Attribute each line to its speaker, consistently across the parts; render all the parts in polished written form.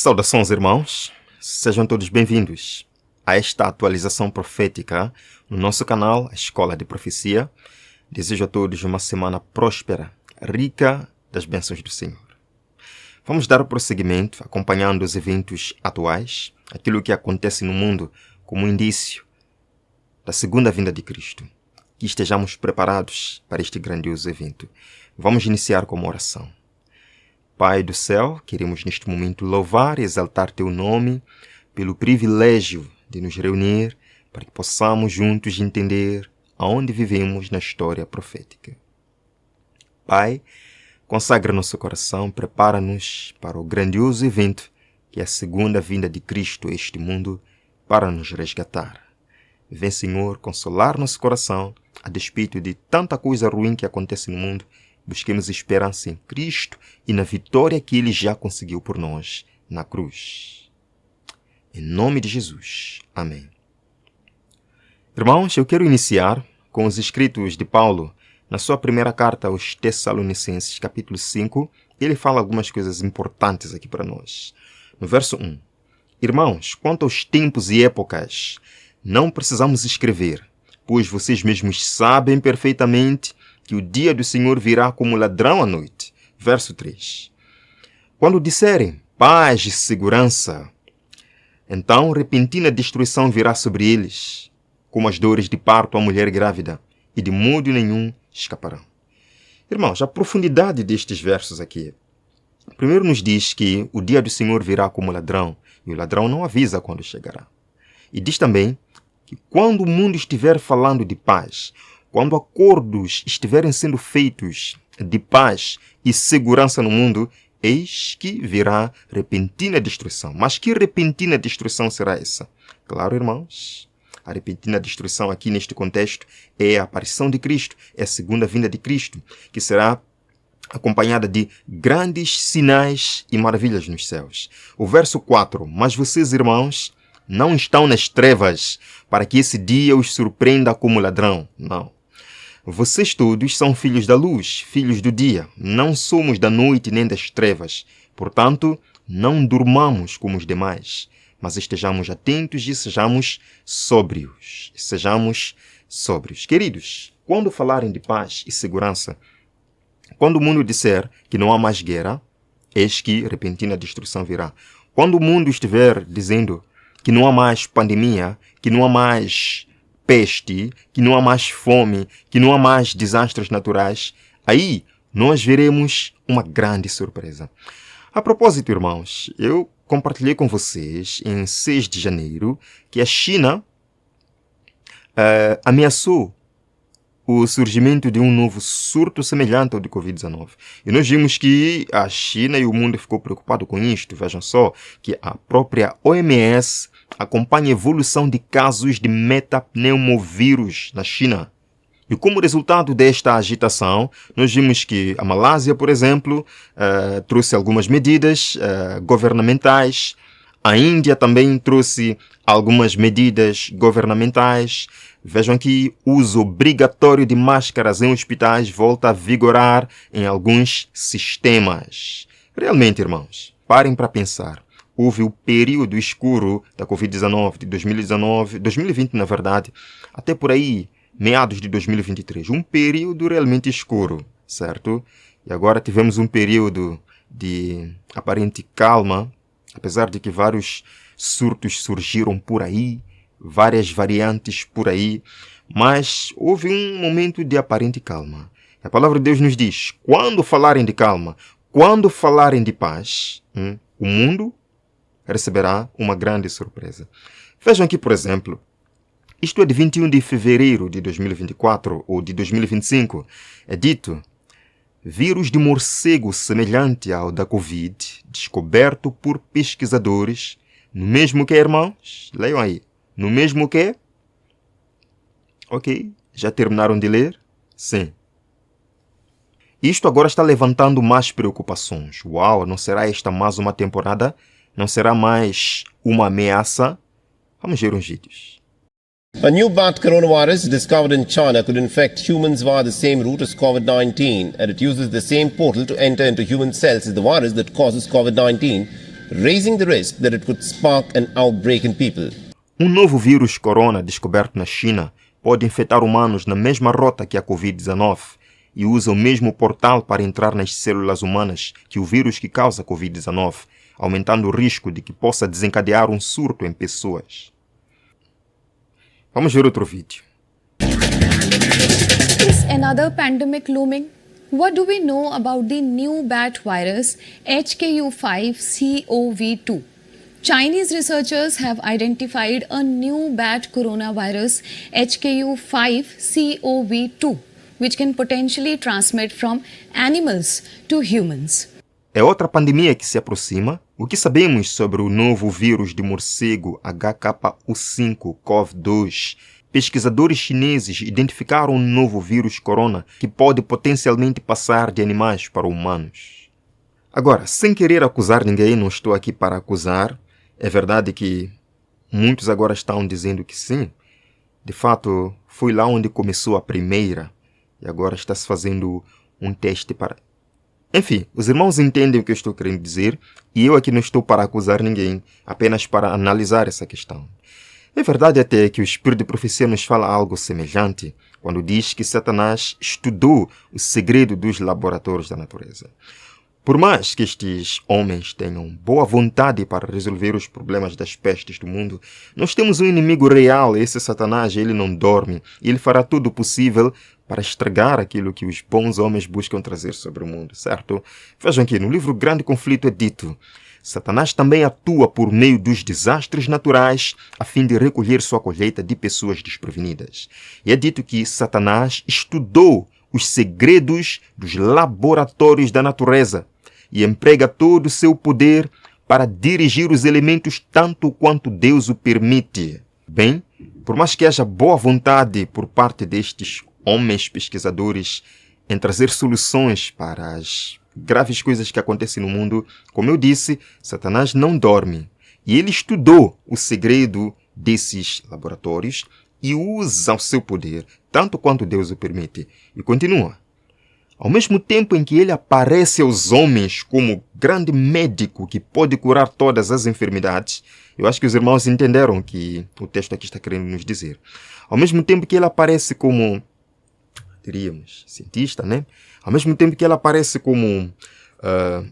Speaker 1: Saudações, irmãos. Sejam todos bem-vindos a esta atualização profética no nosso canal, a Escola de Profecia. Desejo a todos uma semana próspera, rica das bênçãos do Senhor. Vamos dar prosseguimento acompanhando os eventos atuais, aquilo que acontece no mundo como indício da segunda vinda de Cristo. Que estejamos preparados para este grandioso evento. Vamos iniciar com uma oração. Pai do céu, queremos neste momento louvar e exaltar Teu nome pelo privilégio de nos reunir para que possamos juntos entender aonde vivemos na história profética. Pai, consagra nosso coração, prepara-nos para o grandioso evento que é a segunda vinda de Cristo a este mundo para nos resgatar. Vem, Senhor, consolar nosso coração a despeito de tanta coisa ruim que acontece no mundo. Busquemos esperança em Cristo e na vitória que Ele já conseguiu por nós na cruz. Em nome de Jesus. Amém. Irmãos, eu quero iniciar com os escritos de Paulo na sua primeira carta aos Tessalonicenses, capítulo 5. Ele fala algumas coisas importantes aqui para nós. No verso 1. Irmãos, quanto aos tempos e épocas, não precisamos escrever, pois vocês mesmos sabem perfeitamente que o dia do Senhor virá como ladrão à noite. Verso 3. Quando disserem paz e segurança, então repentina destruição virá sobre eles, como as dores de parto à mulher grávida, e de modo nenhum escaparão. Irmãos, a profundidade destes versos aqui. Primeiro nos diz que o dia do Senhor virá como ladrão, e o ladrão não avisa quando chegará. E diz também que quando o mundo estiver falando de paz, quando acordos estiverem sendo feitos de paz e segurança no mundo, eis que virá repentina destruição. Mas que repentina destruição será essa? Claro, irmãos, a repentina destruição aqui neste contexto é a aparição de Cristo, é a segunda vinda de Cristo, que será acompanhada de grandes sinais e maravilhas nos céus. O verso 4. Mas vocês, irmãos, não estão nas trevas para que esse dia os surpreenda como ladrão. Não. Vocês todos são filhos da luz, filhos do dia. Não somos da noite nem das trevas. Portanto, não durmamos como os demais, mas estejamos atentos e sejamos sóbrios. Queridos, quando falarem de paz e segurança, quando o mundo disser que não há mais guerra, eis que repentina destruição virá. Quando o mundo estiver dizendo que não há mais pandemia, que não há mais peste, que não há mais fome, que não há mais desastres naturais, aí nós veremos uma grande surpresa. A propósito, irmãos, eu compartilhei com vocês em 6 de janeiro que a China ameaçou o surgimento de um novo surto semelhante ao de Covid-19. E nós vimos que a China e o mundo ficou preocupado com isto. Vejam só que a própria OMS acompanha a evolução de casos de metapneumovírus na China. E como resultado desta agitação, nós vimos que a Malásia, por exemplo, trouxe algumas medidas governamentais. A Índia também trouxe algumas medidas governamentais. Vejam que o uso obrigatório de máscaras em hospitais volta a vigorar em alguns sistemas. Realmente, irmãos, parem para pensar. Houve o período escuro da Covid-19 de 2020, na verdade, até por aí, meados de 2023. Um período realmente escuro, certo? E agora tivemos um período de aparente calma, apesar de que vários surtos surgiram por aí, várias variantes por aí, mas houve um momento de aparente calma. A palavra de Deus nos diz, quando falarem de calma, quando falarem de paz, o mundo receberá uma grande surpresa. Vejam aqui, por exemplo, isto é de 21 de fevereiro de 2024 ou de 2025, é dito, vírus de morcego semelhante ao da Covid, descoberto por pesquisadores, no mesmo que, irmãos? Leiam aí. No mesmo que? Ok. Já terminaram de ler? Sim. Isto agora está levantando mais preocupações. Uau, não será esta mais uma temporada? Não será mais uma ameaça? Vamos ver uns vídeos.
Speaker 2: A new bat coronavirus discovered in China could infect humans via the same route as COVID-19, and it uses the same portal to enter into human cells as the virus that causes COVID-19, raising the risk that it could spark an outbreak in people.
Speaker 1: Um novo vírus corona descoberto na China pode infectar humanos na mesma rota que a Covid-19 e usa o mesmo portal para entrar nas células humanas que o vírus que causa a Covid-19, aumentando o risco de que possa desencadear um surto em pessoas. Vamos ver outro vídeo.
Speaker 3: Is another pandemic looming? What do we know about the new bat virus HKU5CoV2? Chinese researchers have identified a new bat coronavirus HKU5CoV2, which can potentially transmit from animals to humans.
Speaker 1: É outra pandemia que se aproxima. O que sabemos sobre o novo vírus de morcego HKU5-CoV2? Pesquisadores chineses identificaram um novo vírus corona que pode potencialmente passar de animais para humanos. Agora, sem querer acusar ninguém, não estou aqui para acusar. É verdade que muitos agora estão dizendo que sim. De fato, foi lá onde começou a primeira e agora está se fazendo um teste para... Enfim, os irmãos entendem o que eu estou querendo dizer e eu aqui não estou para acusar ninguém, apenas para analisar essa questão. É verdade até que o Espírito de Profecia nos fala algo semelhante quando diz que Satanás estudou o segredo dos laboratórios da natureza. Por mais que estes homens tenham boa vontade para resolver os problemas das pestes do mundo, nós temos um inimigo real, esse Satanás, ele não dorme e ele fará tudo o possível para estragar aquilo que os bons homens buscam trazer sobre o mundo, certo? Vejam aqui, no livro Grande Conflito é dito: Satanás também atua por meio dos desastres naturais a fim de recolher sua colheita de pessoas desprevenidas. E é dito que Satanás estudou os segredos dos laboratórios da natureza e emprega todo o seu poder para dirigir os elementos tanto quanto Deus o permite. Bem, por mais que haja boa vontade por parte destes homens pesquisadores em trazer soluções para as graves coisas que acontecem no mundo, como eu disse, Satanás não dorme. E ele estudou o segredo desses laboratórios e usa o seu poder, tanto quanto Deus o permite. E continua. Ao mesmo tempo em que ele aparece aos homens como grande médico que pode curar todas as enfermidades, eu acho que os irmãos entenderam o que o texto aqui está querendo nos dizer. Ao mesmo tempo que ele aparece como, diríamos, cientista, né? Ao mesmo tempo que ele aparece como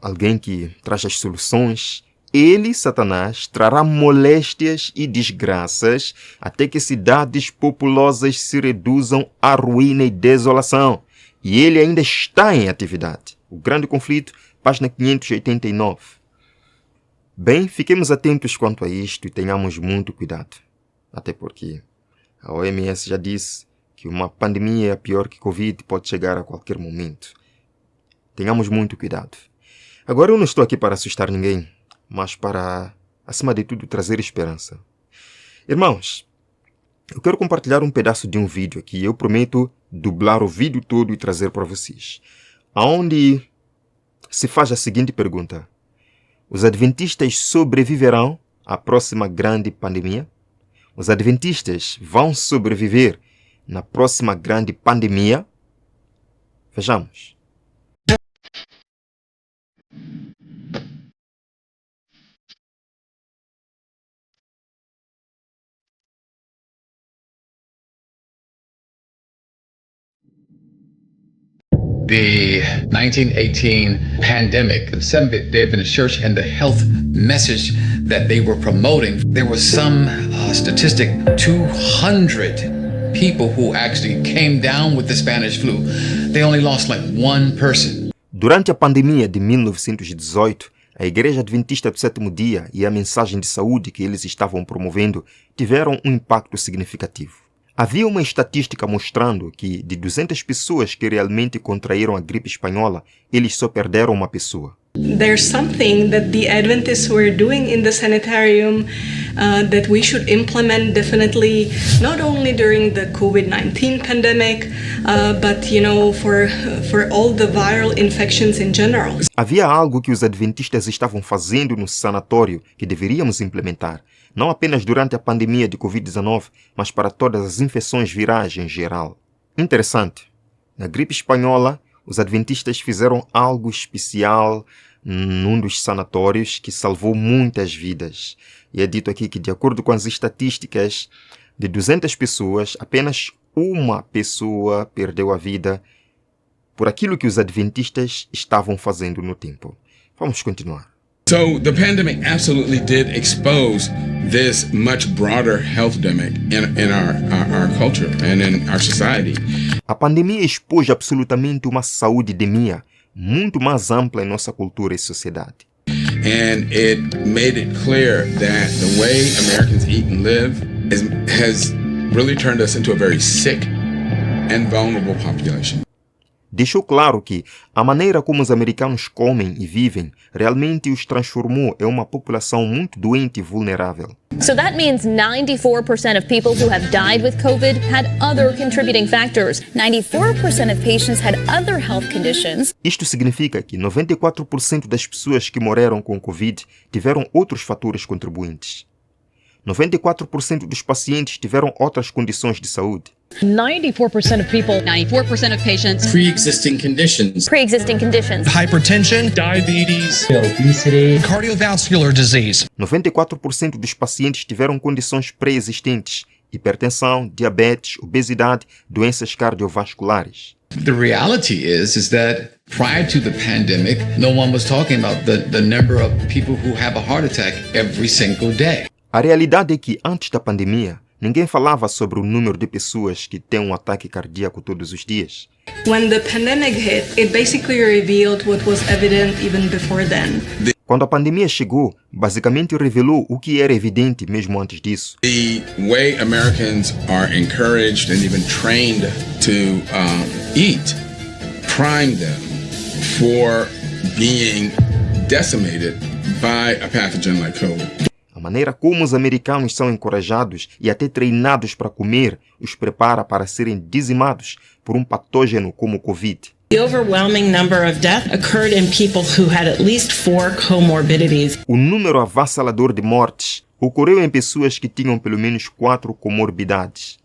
Speaker 1: alguém que traz as soluções, ele, Satanás, trará moléstias e desgraças até que cidades populosas se reduzam à ruína e desolação. E ele ainda está em atividade. O Grande Conflito, página 589. Bem, fiquemos atentos quanto a isto e tenhamos muito cuidado. Até porque a OMS já disse que uma pandemia pior que Covid pode chegar a qualquer momento. Tenhamos muito cuidado. Agora eu não estou aqui para assustar ninguém, mas para, acima de tudo, trazer esperança. Irmãos, eu quero compartilhar um pedaço de um vídeo aqui. Eu prometo dublar o vídeo todo e trazer para vocês. Onde se faz a seguinte pergunta: os adventistas sobreviverão à próxima grande pandemia? Os adventistas vão sobreviver na próxima grande pandemia? Vejamos.
Speaker 4: The 1918 pandemic, the Seventh-day Adventist Church, and the health message that they were promoting. There was some statistic, 200 people who actually came down with the Spanish flu. They only lost like one person.
Speaker 1: Durante a pandemia de 1918, a Igreja Adventista do Sétimo Dia e a mensagem de saúde que eles estavam promovendo tiveram um impacto significativo. Havia uma estatística mostrando que de 200 pessoas que realmente contraíram a gripe espanhola, eles só perderam uma pessoa.
Speaker 5: There's something that the Adventists were doing in the sanitarium that we should implement definitely, not only during the COVID-19 pandemic, but for all the viral infections in general.
Speaker 1: Havia algo que os adventistas estavam fazendo no sanatório que deveríamos implementar, não apenas durante a pandemia de Covid-19, mas para todas as infecções virais em geral. Interessante, na gripe espanhola, os adventistas fizeram algo especial num dos sanatórios que salvou muitas vidas. E é dito aqui que, de acordo com as estatísticas, de 200 pessoas, apenas uma pessoa perdeu a vida por aquilo que os adventistas estavam fazendo no tempo. Vamos continuar.
Speaker 6: So the pandemic absolutely did expose this much broader health demic in our culture and in our society.
Speaker 1: A pandemia expôs absolutamente uma saúde-demia muito mais ampla em nossa cultura e sociedade.
Speaker 6: And it made it clear that the way Americans eat and live has really turned us into a very sick and vulnerable population.
Speaker 1: Deixou claro que a maneira como os americanos comem e vivem realmente os transformou em uma população muito doente e vulnerável.
Speaker 7: So that means 94% of people who have died with COVID had other contributing factors.
Speaker 3: 94% of patients had other health conditions.
Speaker 1: Isto significa que 94% das pessoas que morreram com Covid tiveram outros fatores contribuintes. 94% dos pacientes tiveram outras condições de saúde.
Speaker 8: 94% of people,
Speaker 9: 94% of patients,
Speaker 10: pre-existing conditions,
Speaker 9: hypertension,
Speaker 10: diabetes, obesity,
Speaker 9: cardiovascular disease.
Speaker 1: 94% dos pacientes tiveram condições pré-existentes: hipertensão, diabetes, obesidade, doenças cardiovasculares.
Speaker 4: The reality is that prior to the pandemic, no one was talking about the number of people who have a heart attack every single day.
Speaker 1: A realidade é que, antes da pandemia, ninguém falava sobre o número de pessoas que têm um ataque cardíaco todos os dias.
Speaker 5: When the pandemic hit, it basically revealed what was evident even before then.
Speaker 1: Quando a pandemia chegou, basicamente revelou o que era evidente mesmo antes disso.
Speaker 6: The way Americans are encouraged and even trained to eat prime them for being decimated by a pathogen like COVID.
Speaker 1: A maneira como os americanos são encorajados e até treinados para comer os prepara para serem dizimados por um patógeno como o Covid.
Speaker 11: The overwhelming number of deaths occurred in people who had at least 4 comorbidities.
Speaker 1: O número avassalador de mortes ocorreu em pessoas que tinham pelo menos 4 comorbidades.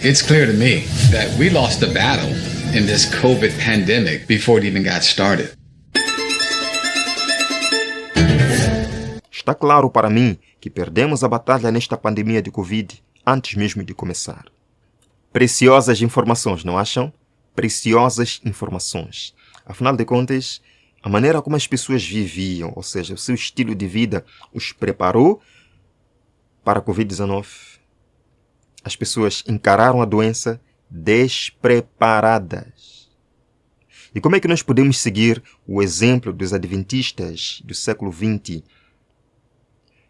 Speaker 4: It's clear to me that we lost the battle in this COVID pandemic before it even got started.
Speaker 1: Está claro para mim que perdemos a batalha nesta pandemia de Covid antes mesmo de começar. Preciosas informações, não acham? Preciosas informações. Afinal de contas, a maneira como as pessoas viviam, ou seja, o seu estilo de vida, os preparou para a Covid-19. As pessoas encararam a doença despreparadas. E como é que nós podemos seguir o exemplo dos adventistas do século XX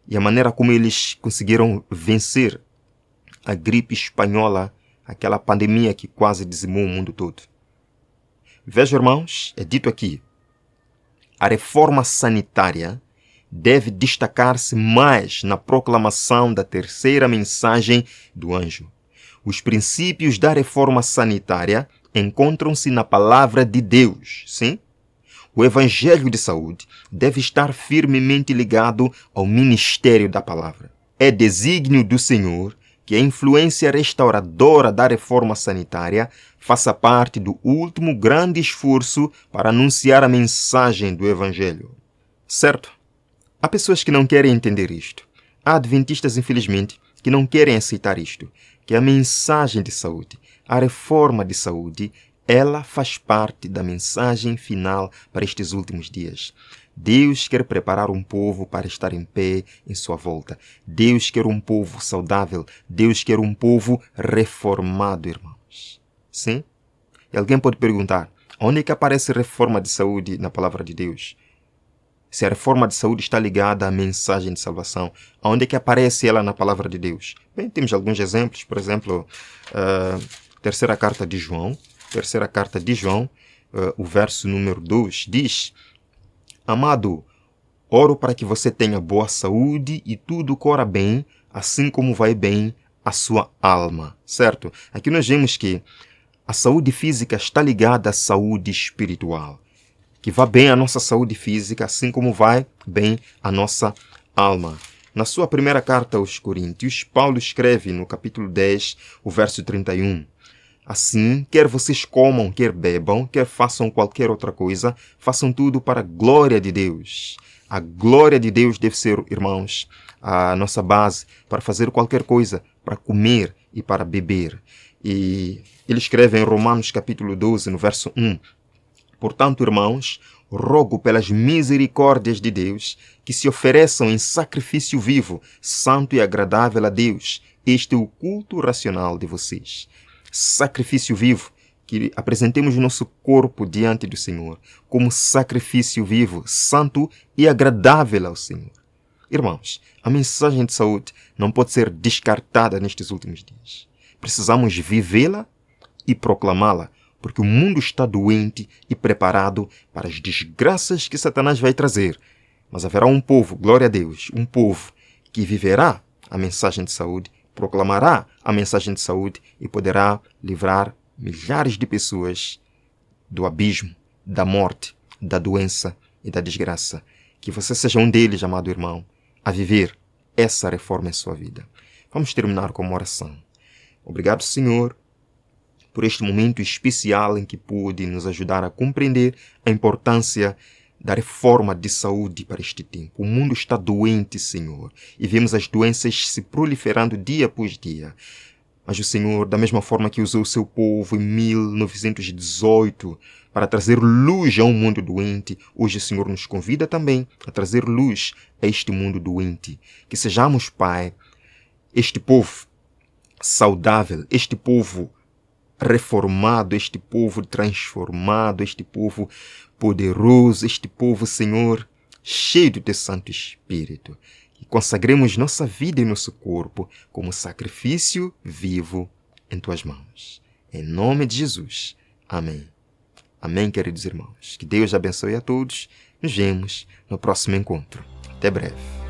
Speaker 1: e a maneira como eles conseguiram vencer a gripe espanhola, aquela pandemia que quase dizimou o mundo todo? Vejam, irmãos, é dito aqui, a reforma sanitária deve destacar-se mais na proclamação da terceira mensagem do anjo. Os princípios da reforma sanitária encontram-se na palavra de Deus, sim? O Evangelho de Saúde deve estar firmemente ligado ao ministério da palavra. É desígnio do Senhor que a influência restauradora da reforma sanitária faça parte do último grande esforço para anunciar a mensagem do Evangelho. Certo? Há pessoas que não querem entender isto. Há adventistas, infelizmente, que não querem aceitar isto, que a mensagem de saúde, a reforma de saúde, ela faz parte da mensagem final para estes últimos dias. Deus quer preparar um povo para estar em pé em sua volta. Deus quer um povo saudável. Deus quer um povo reformado, irmãos. Sim? E alguém pode perguntar, onde é que aparece reforma de saúde na palavra de Deus? Se a reforma de saúde está ligada à mensagem de salvação, onde é que aparece ela na palavra de Deus? Bem, temos alguns exemplos. Por exemplo, terceira carta de João, o verso número 2 diz: Amado, oro para que você tenha boa saúde e tudo corra bem, assim como vai bem a sua alma. Certo? Aqui nós vemos que a saúde física está ligada à saúde espiritual. Que vá bem a nossa saúde física, assim como vai bem a nossa alma. Na sua primeira carta aos Coríntios, Paulo escreve no capítulo 10, o verso 31. Assim, quer vocês comam, quer bebam, quer façam qualquer outra coisa, façam tudo para a glória de Deus. A glória de Deus deve ser, irmãos, a nossa base para fazer qualquer coisa, para comer e para beber. E ele escreve em Romanos capítulo 12, no verso 1. Portanto, irmãos, rogo pelas misericórdias de Deus que se ofereçam em sacrifício vivo, santo e agradável a Deus. Este é o culto racional de vocês. Sacrifício vivo, que apresentemos o nosso corpo diante do Senhor como sacrifício vivo, santo e agradável ao Senhor. Irmãos, a mensagem de saúde não pode ser descartada nestes últimos dias. Precisamos vivê-la e proclamá-la, porque o mundo está doente e preparado para as desgraças que Satanás vai trazer. Mas haverá um povo, glória a Deus, um povo que viverá a mensagem de saúde, proclamará a mensagem de saúde e poderá livrar milhares de pessoas do abismo, da morte, da doença e da desgraça. Que você seja um deles, amado irmão, a viver essa reforma em sua vida. Vamos terminar com uma oração. Obrigado, Senhor, por este momento especial em que pôde nos ajudar a compreender a importância da reforma de saúde para este tempo. O mundo está doente, Senhor, e vemos as doenças se proliferando dia após dia. Mas o Senhor, da mesma forma que usou o seu povo em 1918 para trazer luz a um mundo doente, hoje o Senhor nos convida também a trazer luz a este mundo doente. Que sejamos, Pai, este povo saudável, este povo reformado, este povo transformado, este povo poderoso, este povo, Senhor, cheio do Teu Santo Espírito. E consagremos nossa vida e nosso corpo como sacrifício vivo em Tuas mãos. Em nome de Jesus. Amém. Amém, queridos irmãos. Que Deus abençoe a todos. Nos vemos no próximo encontro. Até breve.